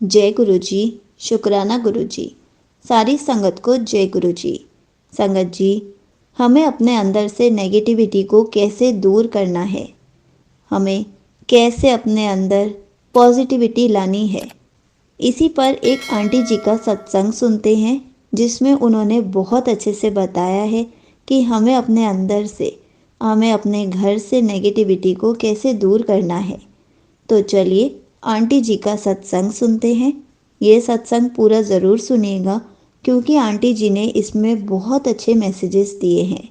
जय गुरु जी। शुक्राना गुरु जी। सारी संगत को जय गुरु जी। संगत जी, हमें अपने अंदर से नेगेटिविटी को कैसे दूर करना है, हमें कैसे अपने अंदर पॉजिटिविटी लानी है, इसी पर एक आंटी जी का सत्संग सुनते हैं जिसमें उन्होंने बहुत अच्छे से बताया है कि हमें अपने अंदर से, हमें अपने घर से नेगेटिविटी को कैसे दूर करना है। तो चलिए आंटी जी का सत्संग सुनते हैं। ये सत्संग पूरा ज़रूर सुनिएगा क्योंकि आंटी जी ने इसमें बहुत अच्छे मैसेजेस दिए हैं।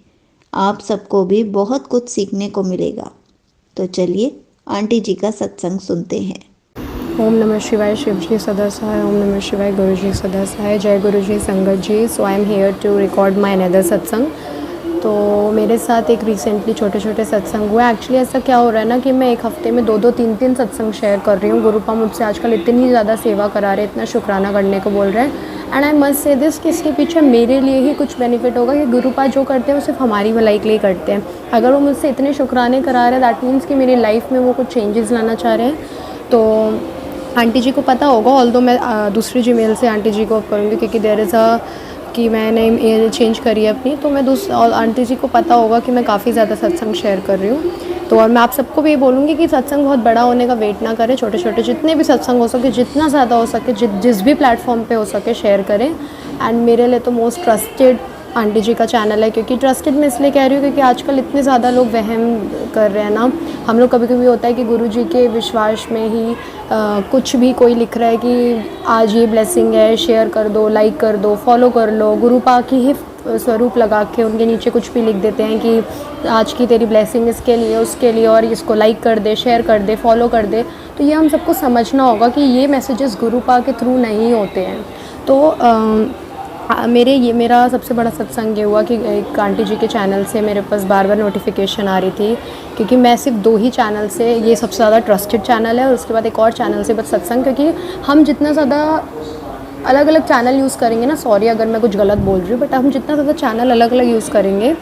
आप सबको भी बहुत कुछ सीखने को मिलेगा। तो चलिए आंटी जी का सत्संग सुनते हैं। ओम नमः शिवाय। शिव जी सदा सहाय। ओम नमः शिवाय। गुरु जी सदा सहाय। जय गुरु जी। संगत जी, so I am here to record my another सत्संग। तो मेरे साथ एक रिसेंटली छोटे छोटे सत्संग हुए। एक्चुअली ऐसा क्या हो रहा है ना कि मैं एक हफ्ते में 2-3 सत्संग शेयर कर रही हूँ। गुरुपा मुझसे आजकल इतनी ज़्यादा सेवा करा रहे हैं, इतना शुक्राना करने को बोल रहे हैं। And I must say this कि इसके पीछे मेरे लिए ही कुछ बेनिफिट होगा कि गुरुपा जो करते हैं वो सिर्फ हमारी भलाई के लिए करते हैं। अगर वो मुझसे इतने शुक्राने करा रहे हैं, दैट मीन्स कि मेरी लाइफ में वो कुछ चेंजेस लाना चाह रहे हैं। तो आंटी जी को पता होगा, ऑल्दो मैं दूसरी जीमेल से आंटी जी को करूँगी क्योंकि देयर इज़ अ कि मैंने ईमेल चेंज करी है अपनी। तो मैं और आंटी जी को पता होगा कि मैं काफ़ी ज़्यादा सत्संग शेयर कर रही हूँ। तो और मैं आप सबको भी ये बोलूँगी कि सत्संग बहुत बड़ा होने का वेट ना करें। छोटे छोटे जितने भी सत्संग हो सके, जितना ज़्यादा हो सके, जिस भी प्लेटफॉर्म पे हो सके शेयर करें। एंड मेरे लिए तो मोस्ट ट्रस्टेड आंटी जी का चैनल है। क्योंकि ट्रस्टेड मैं इसलिए कह रही हूँ क्योंकि आजकल इतने ज़्यादा लोग वहम कर रहे हैं ना। हम लोग कभी कभी होता है कि गुरु जी के विश्वास में ही कुछ भी कोई लिख रहा है कि आज ये ब्लेसिंग है, शेयर कर दो, लाइक कर दो, फॉलो कर लो। गुरुपा की ही स्वरूप लगा के उनके नीचे कुछ भी लिख देते हैं कि आज की तेरी ब्लेसिंग इसके लिए, उसके लिए, और इसको लाइक कर दे, शेयर कर दे, फॉलो कर दे। तो ये हम सबको समझना होगा कि ये मैसेजेस गुरुपा के थ्रू नहीं होते हैं। तो मेरा सबसे बड़ा सत्संग ये हुआ कि एक आंटी जी के चैनल से मेरे पास बार बार नोटिफिकेशन आ रही थी क्योंकि मैं सिर्फ 2 ही चैनल से, ये सबसे ज़्यादा ट्रस्टेड चैनल है और उसके बाद एक और चैनल से बस सत्संग। क्योंकि हम जितना ज़्यादा अलग अलग चैनल यूज़ करेंगे ना, सॉरी अगर मैं कुछ गलत बोल रही हूँ, बट हम जितना ज़्यादा चैनल अलग अलग यूज़ करेंगे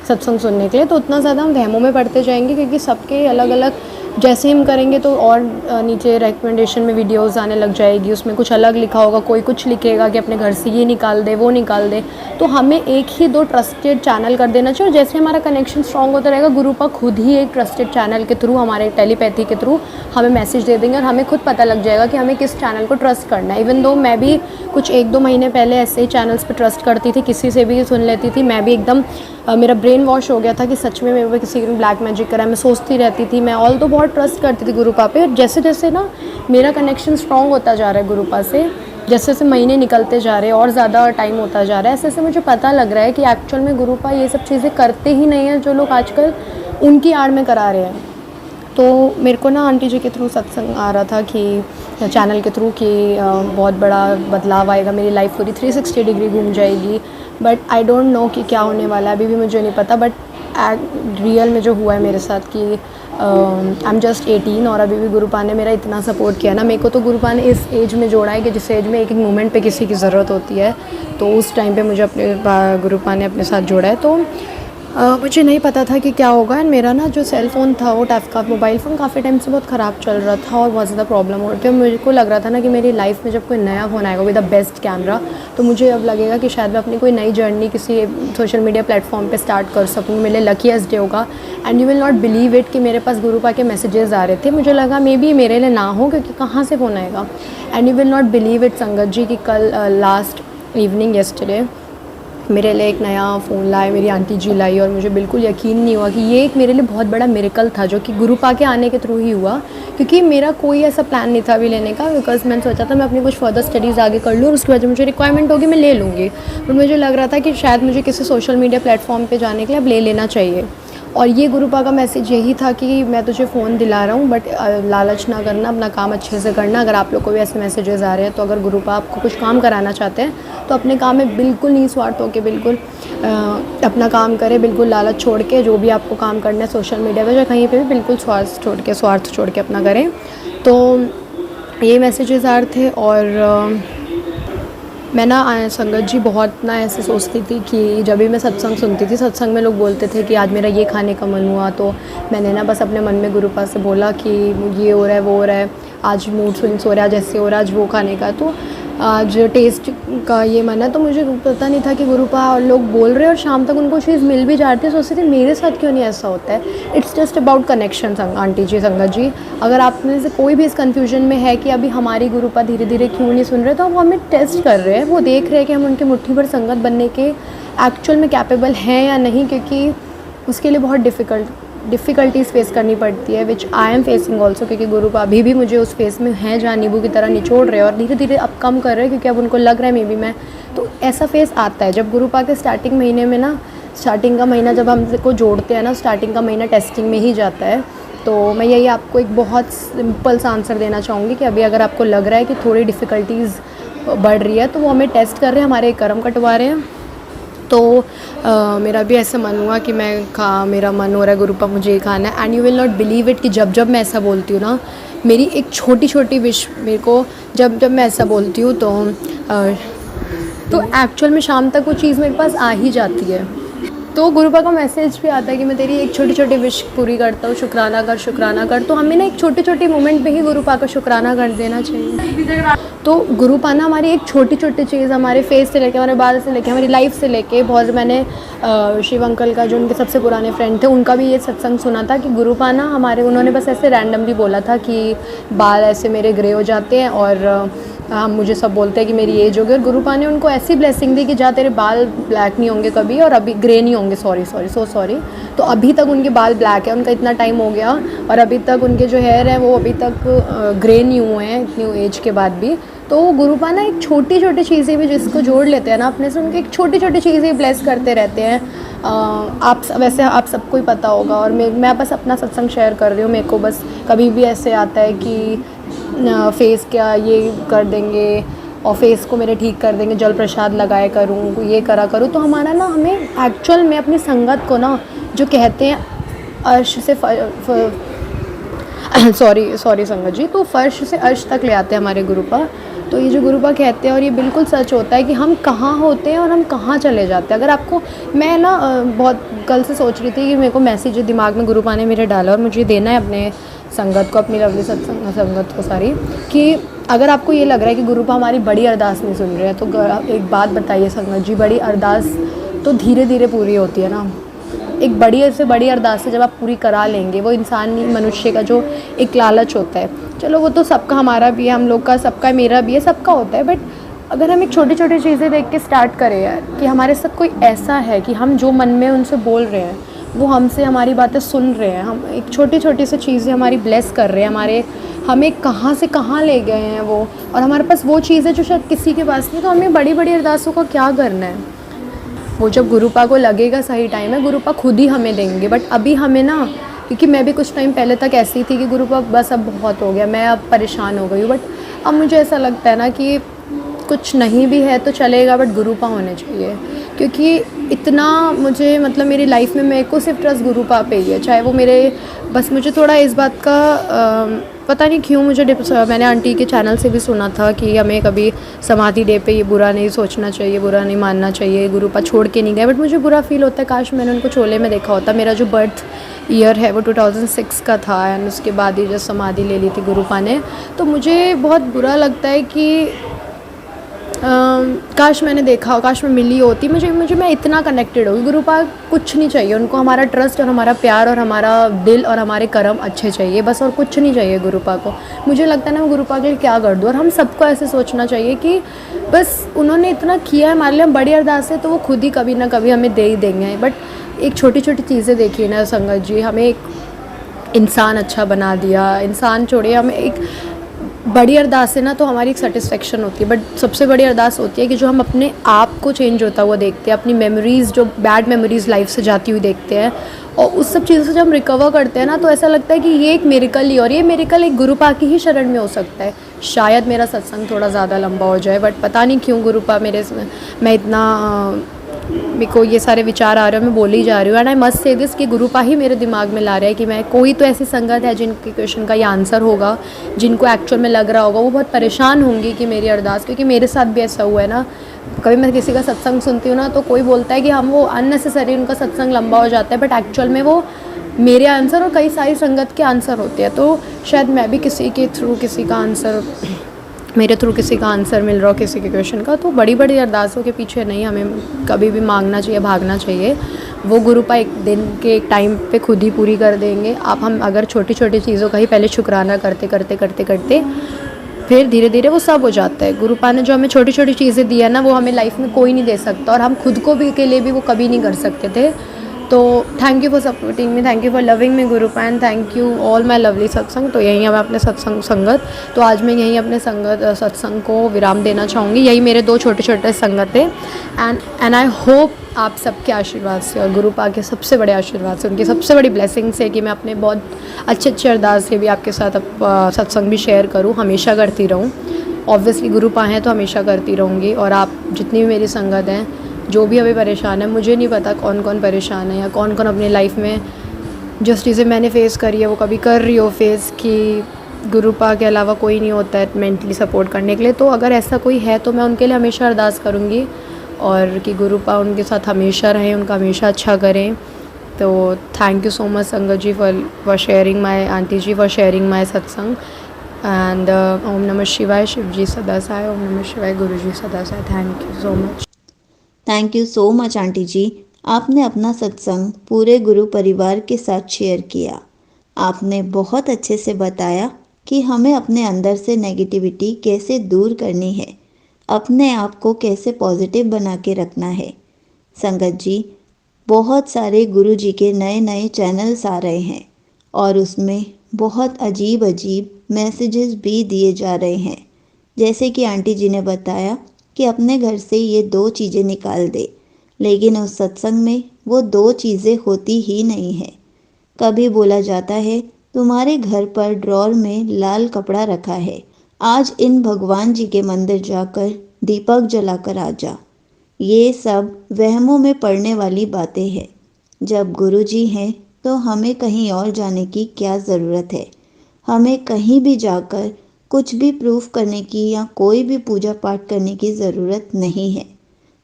सत्संग सुनने के लिए तो उतना ज़्यादा हम वहमों में पड़ते जाएंगे। क्योंकि सबके अलग अलग जैसे हम करेंगे तो और नीचे रिकमेंडेशन में वीडियोस आने लग जाएगी, उसमें कुछ अलग लिखा होगा, कोई कुछ लिखेगा कि अपने घर से ये निकाल दे, वो निकाल दे। तो हमें एक ही 2 ट्रस्टेड चैनल कर देना चाहिए। और जैसे हमारा कनेक्शन स्ट्रॉन्ग होता रहेगा, गुरुपा खुद ही एक ट्रस्टेड चैनल के थ्रू, हमारे टेलीपैथी के थ्रू हमें मैसेज दे देंगे और हमें खुद पता लग जाएगा कि हमें किस चैनल को ट्रस्ट करना है। इवन दो मैं भी कुछ 1-2 महीने पहले ऐसे ही चैनल्स पर ट्रस्ट करती थी, किसी से भी सुन लेती थी। मैं भी एकदम मेरा ब्रेन वॉश हो गया था कि सच में मेरे पे किसी ने ब्लैक मैजिक करा है। मैं सोचती रहती थी, मैं ऑल तो बहुत ट्रस्ट करती थी गुरुपा पे। और जैसे जैसे ना मेरा कनेक्शन स्ट्रॉन्ग होता जा रहा है गुरुपा से, जैसे जैसे महीने निकलते जा रहे हैं और ज़्यादा टाइम होता जा रहा है, ऐसे ऐसे मुझे पता लग रहा है कि एक्चुअल में गुरुपा ये सब चीज़ें करते ही नहीं हैं जो लोग आजकल उनकी आड़ में करा रहे हैं। तो मेरे को ना आंटी जी के थ्रू सत्संग आ रहा था कि चैनल के थ्रू कि बहुत बड़ा बदलाव आएगा, मेरी लाइफ पूरी 360 डिग्री घूम जाएगी। बट आई डोंट नो कि क्या होने वाला है, अभी भी मुझे नहीं पता। बट रियल में जो हुआ है मेरे साथ कि आई एम जस्ट 18 और अभी भी गुरुपा ने मेरा इतना सपोर्ट किया ना। मेरे को तो गुरुपा ने इस एज में जोड़ा है कि जिस एज में एक मोमेंट पे किसी की ज़रूरत होती है, तो उस टाइम पे मुझे अपने गुरुपा ने अपने साथ जोड़ा है। तो मुझे नहीं पता था कि क्या होगा। एंड मेरा ना जो सेल फ़ोन था, वो टैफ का मोबाइल फ़ोन काफ़ी टाइम से बहुत ख़राब चल रहा था और बहुत ज़्यादा प्रॉब्लम हो रही थी। मुझे को लग रहा था ना कि मेरी लाइफ में जब कोई नया फ़ोन आएगा विद द बेस्ट कैमरा, तो मुझे अब लगेगा कि शायद मैं अपनी कोई नई जर्नी किसी सोशल मीडिया प्लेटफॉर्म पे स्टार्ट कर सकूँ। मेरे लकीएस्ट डे होगा। And you will not believe it कि मेरे पास गुरुपा के मैसेजेस आ रहे थे। मुझे लगा मे बी मेरे लिए ना हो क्योंकि कहाँ से फ़ोन आएगा। And you will not believe it संगत जी कि कल लास्ट इवनिंग येस्टरडे मेरे लिए एक नया फ़ोन लाए, मेरी आंटी जी लाई। और मुझे बिल्कुल यकीन नहीं हुआ कि ये एक मेरे लिए बहुत बड़ा मिरेकल था जो कि गुरुपा के आने के थ्रू ही हुआ। क्योंकि मेरा कोई ऐसा प्लान नहीं था अभी लेने का, बिकॉज मैंने सोचा था मैं अपनी कुछ फर्दर स्टडीज़ आगे कर लूँ और उसके बाद जो मुझे रिक्वायरमेंट होगी मैं ले लूँगी। बट मुझे लग रहा था कि शायद मुझे किसी सोशल मीडिया प्लेटफॉर्म पर जाने के लिए अब ले लेना चाहिए। और ये गुरुपा का मैसेज यही था कि मैं तुझे फ़ोन दिला रहा हूँ, बट लालच ना करना, अपना काम अच्छे से करना। अगर आप लोग को भी ऐसे मैसेजेस आ रहे हैं तो अगर गुरुपा आपको कुछ काम कराना चाहते हैं तो अपने काम में बिल्कुल निस्वार्थ होकर बिल्कुल अपना काम करें, बिल्कुल लालच छोड़ के। जो भी आपको काम करना है सोशल मीडिया पे या कहीं पे भी, बिल्कुल स्वार्थ छोड़ के अपना करें। तो ये मैसेजेस आ रहे थे। और मैं ना संगत जी बहुत ना ऐसे सोचती थी कि जब भी मैं सत्संग सुनती थी, सत्संग में लोग बोलते थे कि आज मेरा ये खाने का मन हुआ, तो मैंने ना बस अपने मन में गुरुपा से बोला कि ये हो रहा है, वो हो रहा है। आज मूड स्विंग्स हो रहा है, आज ऐसे हो रहा है, आज वो खाने का, तो आज टेस्ट का ये मन है। तो मुझे पता नहीं था कि गुरुपा लोग बोल रहे हैं और शाम तक उनको चीज़ मिल भी जाती है। सोचते थे मेरे साथ क्यों नहीं ऐसा होता है। It's just about connection. Aunty जी, संगत जी, अगर आप में से कोई भी इस कन्फ्यूजन में है कि अभी हमारी गुरुपा धीरे धीरे क्यों नहीं सुन रहे, तो वो हमें टेस्ट कर रहे हैं, वो देख रहे हैं कि हम उनके मुट्ठी भर संगत बनने के एक्चुअल में कैपेबल हैं या नहीं, क्योंकि उसके लिए बहुत डिफ़िकल्टीज़ फेस करनी पड़ती है, विच आई एम फेसिंग ऑल्सो, क्योंकि गुरुपा अभी भी मुझे उस फेस में हैं जहाँ नींबू की तरह निचोड़ रहे हैं और धीरे धीरे अब कम कर रहे हैं, क्योंकि अब उनको लग रहा है मे बी मैं, तो ऐसा फेस आता है जब गुरुपा के स्टार्टिंग महीने में ना, स्टार्टिंग का महीना जब हम को जोड़ते हैं ना, स्टार्टिंग का महीना टेस्टिंग में ही जाता है। तो मैं यही आपको एक बहुत सिंपल सा आंसर देना चाहूँगी कि अभी अगर आपको लग रहा है कि थोड़ी डिफ़िकल्टीज़ बढ़ रही है, तो वो हमें टेस्ट कर रहे हैं, हमारे कर्म कटवा रहे हैं। तो मेरा भी ऐसा मन हुआ कि मेरा मन हो रहा है गुरुपा मुझे ये खाना है। And you will not believe it कि जब जब मैं ऐसा बोलती हूँ ना, मेरी एक छोटी छोटी विश मेरे को, जब जब मैं ऐसा बोलती हूँ तो एक्चुअल में शाम तक वो चीज़ मेरे पास आ ही जाती है। तो गुरुपा का मैसेज भी आता है कि मैं तेरी एक छोटी छोटी विश पूरी करता हूँ, शुक्राना कर। तो हमें ना एक छोटी छोटी मोमेंट पे ही गुरुपा का शुक्राना कर देना चाहिए। तो गुरुपा ना हमारी एक छोटी छोटी चीज़, हमारे फेस से लेके, हमारे बाल से लेके, हमारी लाइफ से लेके, बहुत मैंने शिव अंकल का, जो उनके सबसे पुराने फ्रेंड थे, उनका भी ये सत्संग सुना था कि गुरुपा ना उन्होंने बस ऐसे रैंडमली बोला था कि बाल ऐसे मेरे ग्रे हो जाते हैं और मुझे सब बोलते हैं कि मेरी एज हो गई, और गुरुपा ने उनको ऐसी ब्लेसिंग दी कि जा तेरे बाल ब्लैक नहीं होंगे कभी, और अभी ग्रे नहीं होंगे, सॉरी। तो अभी तक उनके बाल ब्लैक है, उनका इतना टाइम हो गया और अभी तक उनके जो हेयर है वो अभी तक ग्रे नहीं हुए हैं इतनी एज के बाद भी। तो गुरुपा ना एक छोटी छोटी चीज़ें भी जिसको जोड़ लेते हैं ना अपने से, उनकी एक छोटी छोटी चीज़ें ब्लेस करते रहते हैं। आप सबको ही पता होगा, और मैं बस अपना सत्संग शेयर कर रही हूँ। मेरे को बस कभी भी ऐसे आता है कि फेस क्या ये कर देंगे और फेस को मेरे ठीक कर देंगे, जल प्रसाद लगाए करूँ, ये करूँ, तो हमें एक्चुअल में अपनी संगत को ना, जो कहते हैं अर्श से सॉरी संगत जी, तो फर्श से अर्श तक ले आते हैं हमारे गुरुपा। तो ये जो गुरुपा कहते हैं, और ये बिल्कुल सच होता है कि हम कहाँ होते हैं और हम कहाँ चले जाते हैं। अगर आपको, मैं ना बहुत कल से सोच रही थी कि मेरे को मैसेज दिमाग में गुरुपा ने मेरे डाला और मुझे देना है अपने संगत को, अपनी लवली संगत को सारी, कि अगर आपको ये लग रहा है कि गुरुपा हमारी बड़ी अरदास नहीं सुन रहे हैं, तो एक बात बताइए संगत जी, बड़ी अरदास तो धीरे धीरे पूरी होती है ना। एक बड़ी से बड़ी अरदास से जब आप पूरी करा लेंगे, वो इंसानी मनुष्य का जो एक लालच होता है, चलो वो तो सबका, हमारा भी है, हम लोग का, सबका, मेरा भी है, सबका होता है, बट अगर हम एक छोटी छोटी चीज़ें देख के स्टार्ट करें यार, कि हमारे साथ कोई ऐसा है कि हम जो मन में उनसे बोल रहे हैं वो हमसे हमारी बातें सुन रहे हैं, हम एक छोटी छोटी सी चीज़ें हमारी ब्लेस कर रहे हैं, हमें कहाँ से कहाँ ले गए हैं वो, और हमारे पास वो चीज़ है जो शायद किसी के पास नहीं, तो हमें बड़ी बड़ी अरदासों का क्या करना है। वो जब गुरुपा को लगेगा सही टाइम है, गुरुपा खुद ही हमें देंगे। बट अभी हमें ना, क्योंकि मैं भी कुछ टाइम पहले तक ऐसी थी कि गुरुपा बस अब बहुत हो गया, मैं अब परेशान हो गई हूँ, बट अब मुझे ऐसा लगता है ना कि कुछ नहीं भी है तो चलेगा, बट गुरुपा होने चाहिए, क्योंकि इतना मुझे, मतलब मेरी लाइफ में मेरे को सिर्फ ट्रस्ट गुरुपा पे ही है। चाहे वो बस मुझे थोड़ा इस बात का पता नहीं क्यों, मैंने आंटी के चैनल से भी सुना था कि हमें कभी समाधि डे पे ये बुरा नहीं सोचना चाहिए, बुरा नहीं मानना चाहिए, गुरुपा छोड़ के नहीं गए, बट मुझे बुरा फील होता है, काश मैंने उनको चोले में देखा होता। मेरा जो बर्थ ईयर है वो 2006 का था, एंड उसके बाद ही जब समाधि ले ली थी गुरुपा ने, तो मुझे बहुत बुरा लगता है कि काश मैंने देखा, काश मैं मिली होती, मुझे मैं इतना कनेक्टेड होगी। गुरुपा कुछ नहीं चाहिए उनको, हमारा ट्रस्ट और हमारा प्यार और हमारा दिल और हमारे कर्म अच्छे चाहिए बस, और कुछ नहीं चाहिए गुरुपा को। मुझे लगता है ना, मैं गुरुपा के लिए क्या कर दूँ, और हम सबको ऐसे सोचना चाहिए कि बस उन्होंने इतना किया है हमारे लिए, हम बड़ी अरदास है तो वो खुद ही कभी ना कभी हमें दे ही देंगे। बट एक छोटी छोटी चीज़ें देखिए ना संगत जी, हमें एक इंसान अच्छा बना दिया, इंसान छोड़िए, हमें एक बड़ी अरदास है ना तो हमारी एक सेटिस्फेक्शन होती है, बट सबसे बड़ी अरदास होती है कि जो हम अपने आप को चेंज होता हुआ देखते हैं, अपनी मेमोरीज़, जो बैड मेमोरीज़ लाइफ से जाती हुई देखते हैं, और उस सब चीज़ों से जब हम रिकवर करते हैं ना, तो ऐसा लगता है कि ये एक मिरेकल ही, और ये मिरेकल एक गुरुपा की ही शरण में हो सकता है। शायद मेरा सत्संग थोड़ा ज़्यादा लंबा हो जाए, बट पता नहीं क्यों गुरुपा मैं इतना मेरे को ये सारे विचार आ रहे हैं, मैं बोल ही जा रही हूँ। And I must say this कि गुरुपा ही मेरे दिमाग में ला रहा है कि मैं, कोई तो ऐसी संगत है जिनके क्वेश्चन का ये आंसर होगा, जिनको एक्चुअल में लग रहा होगा, वो बहुत परेशान होंगी कि मेरी अरदास, क्योंकि मेरे साथ भी ऐसा हुआ है ना। कभी मैं किसी का सत्संग सुनती हूँ ना, तो कोई बोलता है कि हम वो अननेसेसरी उनका सत्संग लंबा हो जाता है, बट एक्चुअल में वो मेरे आंसर और कई सारी संगत के आंसर होते हैं, तो शायद मैं भी किसी के थ्रू किसी का आंसर, मेरे थ्रू किसी का आंसर मिल रहा हो किसी के क्वेश्चन का, तो बड़ी बड़ी अरदासों के पीछे नहीं हमें कभी भी मांगना चाहिए, भागना चाहिए। वो गुरुपा एक दिन के एक टाइम पे खुद ही पूरी कर देंगे। आप हम अगर छोटी छोटी चीज़ों का ही पहले शुक्राना करते करते करते करते फिर धीरे धीरे वो सब हो जाता है। गुरुपा ने जो हमें छोटी छोटी चीज़ें दी है ना, वो हमें लाइफ में कोई नहीं दे सकता, और हम खुद को भी के लिए भी वो कभी नहीं कर सकते थे। तो thank you for supporting me, thank you for loving me गुरुपा, and thank you all my lovely सत्संग। तो यहीं हम अपने सत्संग संगत, तो आज मैं यहीं अपने सत्संग को विराम देना चाहूँगी। यही मेरे 2 छोटे छोटे संगत थे, एंड आई होप आप सबके आशीर्वाद से और गुरुपा के सबसे बड़े आशीर्वाद से, उनकी सबसे बड़ी ब्लेसिंग से, कि मैं अपने बहुत अच्छे अच्छे अरदास से भी आपके साथ सत्संग भी शेयर करूँ, हमेशा करती रहूँ। ऑब्वियसली गुरुपा हैं तो हमेशा करती रहूँगी। और आप जितनी भी मेरी संगत हैं, जो भी अभी परेशान है, मुझे नहीं पता कौन कौन परेशान है या कौन कौन अपनी लाइफ में जो चीज़ें मैंने फ़ेस करी है वो कभी कर रही हो फेस, कि गुरुपा के अलावा कोई नहीं होता है मेंटली सपोर्ट करने के लिए। तो अगर ऐसा कोई है तो मैं उनके लिए हमेशा अरदास करूँगी, और कि गुरुपा उनके साथ हमेशा रहें, उनका हमेशा अच्छा करें। तो थैंक यू सो मच संगत जी फॉर शेयरिंग माई, आंटी जी फॉर शेयरिंग माई सत्संग। एंड ओम नमः शिवाय, शिव जी सदा साय, ओम नमः शिवाय, गुरु जी सदा साय। Thank you so much. Thank you so much aunty जी। आपने अपना सत्संग पूरे गुरु परिवार के साथ शेयर किया। आपने बहुत अच्छे से बताया कि हमें अपने अंदर से नेगेटिविटी कैसे दूर करनी है, अपने आप को कैसे पॉजिटिव बना के रखना है। संगत जी, बहुत सारे गुरु जी के नए नए चैनल्स आ रहे हैं और उसमें बहुत अजीब अजीब मैसेजेस भी दिए जा रहे हैं। जैसे कि आंटी जी ने बताया कि अपने घर से ये 2 चीज़ें निकाल दे, लेकिन उस सत्संग में वो 2 चीज़ें होती ही नहीं है। कभी बोला जाता है तुम्हारे घर पर ड्रॉर में लाल कपड़ा रखा है, आज इन भगवान जी के मंदिर जाकर दीपक जलाकर आ जा। ये सब वहमों में पड़ने वाली बातें हैं। जब गुरु जी हैं तो हमें कहीं और जाने की क्या ज़रूरत है। हमें कहीं भी जाकर कुछ भी प्रूफ करने की या कोई भी पूजा पाठ करने की ज़रूरत नहीं है,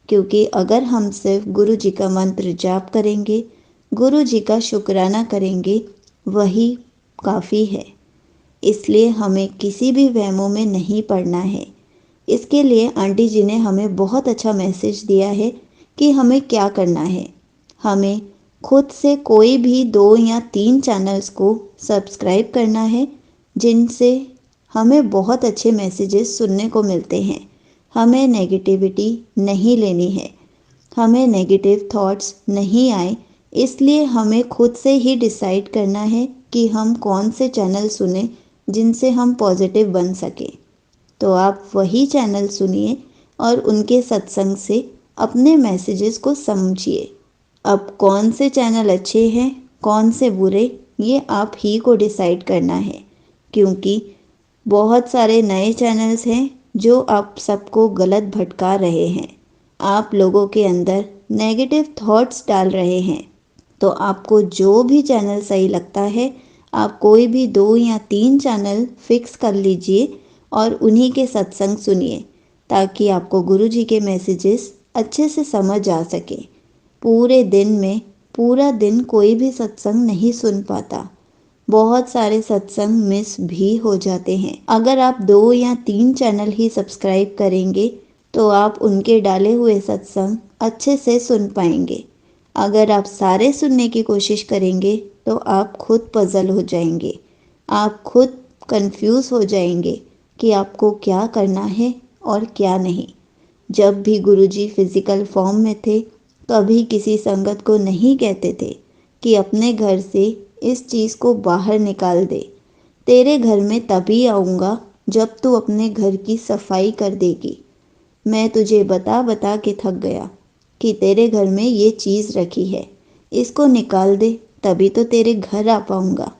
क्योंकि अगर हम सिर्फ गुरु जी का मंत्र जाप करेंगे, गुरु जी का शुक्राना करेंगे, वही काफ़ी है। इसलिए हमें किसी भी वहमों में नहीं पड़ना है। इसके लिए आंटी जी ने हमें बहुत अच्छा मैसेज दिया है कि हमें क्या करना है। हमें खुद से कोई भी 2 या 3 चैनल्स को सब्सक्राइब करना है, जिनसे हमें बहुत अच्छे मैसेजेस सुनने को मिलते हैं। हमें नेगेटिविटी नहीं लेनी है, हमें नेगेटिव थॉट्स नहीं आए, इसलिए हमें खुद से ही डिसाइड करना है कि हम कौन से चैनल सुने जिनसे हम पॉजिटिव बन सके। तो आप वही चैनल सुनिए और उनके सत्संग से अपने मैसेजेस को समझिए। अब कौन से चैनल अच्छे हैं, कौन से बुरे, ये आप ही को डिसाइड करना है, क्योंकि बहुत सारे नए चैनल्स हैं जो आप सबको गलत भटका रहे हैं, आप लोगों के अंदर नेगेटिव थॉट्स डाल रहे हैं। तो आपको जो भी चैनल सही लगता है, आप कोई भी 2 या 3 चैनल फिक्स कर लीजिए और उन्हीं के सत्संग सुनिए, ताकि आपको गुरु जी के मैसेजेस अच्छे से समझ आ सके। पूरे दिन में पूरा दिन कोई भी सत्संग नहीं सुन पाता, बहुत सारे सत्संग मिस भी हो जाते हैं। अगर आप 2 या 3 चैनल ही सब्सक्राइब करेंगे तो आप उनके डाले हुए सत्संग अच्छे से सुन पाएंगे। अगर आप सारे सुनने की कोशिश करेंगे तो आप खुद पजल हो जाएंगे, आप खुद कंफ्यूज हो जाएंगे कि आपको क्या करना है और क्या नहीं। जब भी गुरुजी फिजिकल फॉर्म में थे, कभी किसी संगत को नहीं कहते थे कि अपने घर से इस चीज़ को बाहर निकाल दे। तेरे घर में तभी आऊँगा जब तू अपने घर की सफाई कर देगी। मैं तुझे बता बता के थक गया कि तेरे घर में ये चीज़ रखी है, इसको निकाल दे, तभी तो तेरे घर आ पाऊँगा।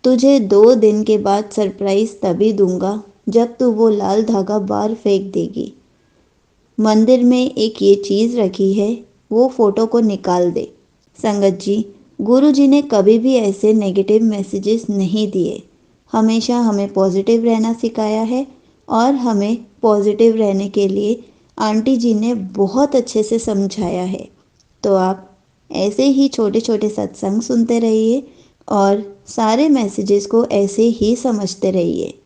तुझे 2 दिन के बाद सरप्राइज़ तभी दूंगा जब तू वो लाल धागा बाहर फेंक देगी। मंदिर में एक ये चीज़ रखी है, वो फ़ोटो को निकाल दे। संगत जी, गुरु जी ने कभी भी ऐसे नेगेटिव मैसेजेस नहीं दिए, हमेशा हमें पॉजिटिव रहना सिखाया है, और हमें पॉजिटिव रहने के लिए आंटी जी ने बहुत अच्छे से समझाया है। तो आप ऐसे ही छोटे छोटे सत्संग सुनते रहिए, और सारे मैसेजेस को ऐसे ही समझते रहिए।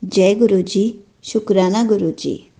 जय गुरु जी, शुक्राना गुरु जी।